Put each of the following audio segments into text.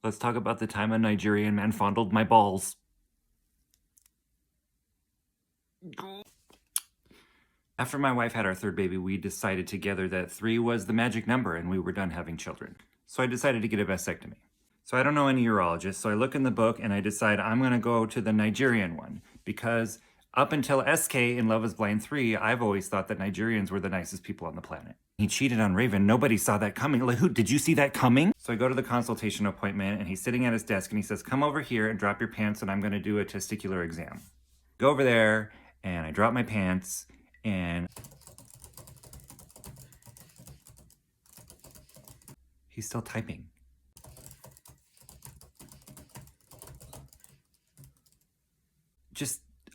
Let's talk about the time a Nigerian man fondled my balls. After my wife had our third baby, we decided together that 3 was the magic number and we were done having children. So I decided to get a vasectomy. So I don't know any urologists, so I look in the book and I decide I'm going to go to the Nigerian one because up until SK in Love is Blind 3, I've always thought that Nigerians were the nicest people on the planet. He cheated on Raven. Nobody saw that coming. Like, who did you see that coming? So I go to the consultation appointment and he's sitting at his desk and he says, come over here and drop your pants and I'm going to do a testicular exam. Go over there and I drop my pants and he's still typing.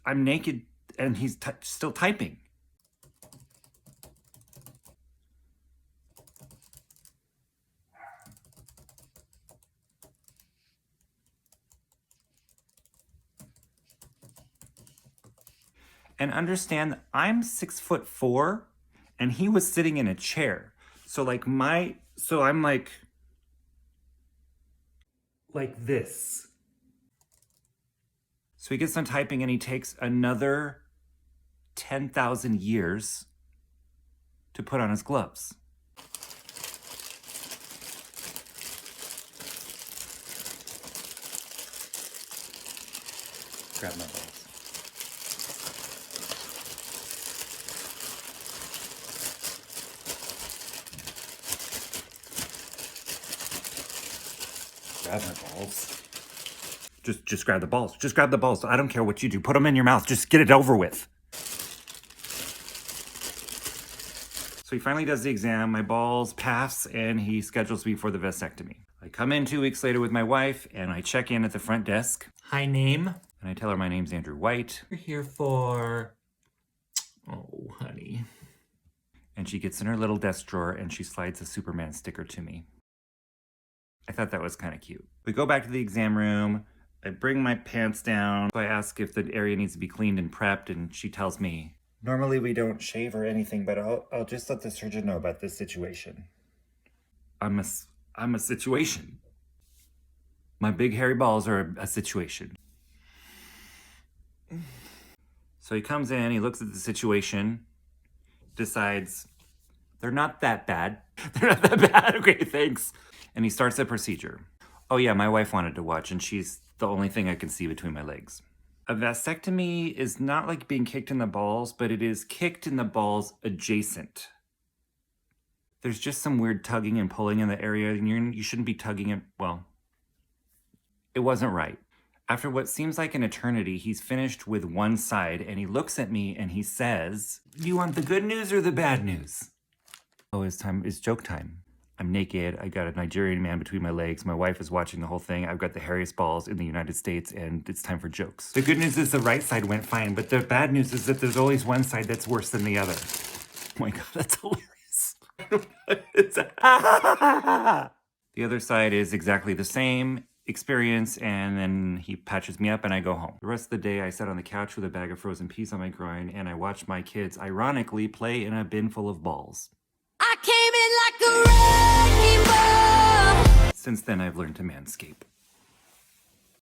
I'm naked and he's still typing. And understand, I'm 6'4" and he was sitting in a chair. So I'm like this. So he gets done typing and he takes another 10,000 years to put on his gloves. Grab my balls. Grab my balls. Just grab the balls. Just grab the balls. I don't care what you do. Put them in your mouth. Just get it over with. So he finally does the exam. My balls pass and he schedules me for the vasectomy. I come in 2 weeks later with my wife and I check in at the front desk. Hi, name? And I tell her my name's Andrew White. We're here for... Oh, honey. And she gets in her little desk drawer and she slides a Superman sticker to me. I thought that was kind of cute. We go back to the exam room. I bring my pants down. So I ask if the area needs to be cleaned and prepped, and she tells me, normally we don't shave or anything, but I'll just let the surgeon know about this situation. I'm a situation. My big hairy balls are a situation. So he comes in, he looks at the situation, decides, they're not that bad. They're not that bad. Okay, thanks. And he starts the procedure. Oh yeah, my wife wanted to watch, and she's the only thing I can see between my legs. A vasectomy is not like being kicked in the balls, but it is kicked in the balls adjacent. There's just some weird tugging and pulling in the area, and you shouldn't be tugging it. Well, it wasn't right. After what seems like an eternity, he's finished with one side, and he looks at me and he says, "Do you want the good news or the bad news?" Oh, it's joke time. I'm naked, I got a Nigerian man between my legs, my wife is watching the whole thing, I've got the hairiest balls in the United States, and it's time for jokes. The good news is the right side went fine, but the bad news is that there's always one side that's worse than the other. Oh my God, that's hilarious. The other side is exactly the same experience, and then he patches me up and I go home. The rest of the day I sat on the couch with a bag of frozen peas on my groin, and I watched my kids ironically play in a bin full of balls. I came in like a wrecking ball. Since then, I've learned to manscape.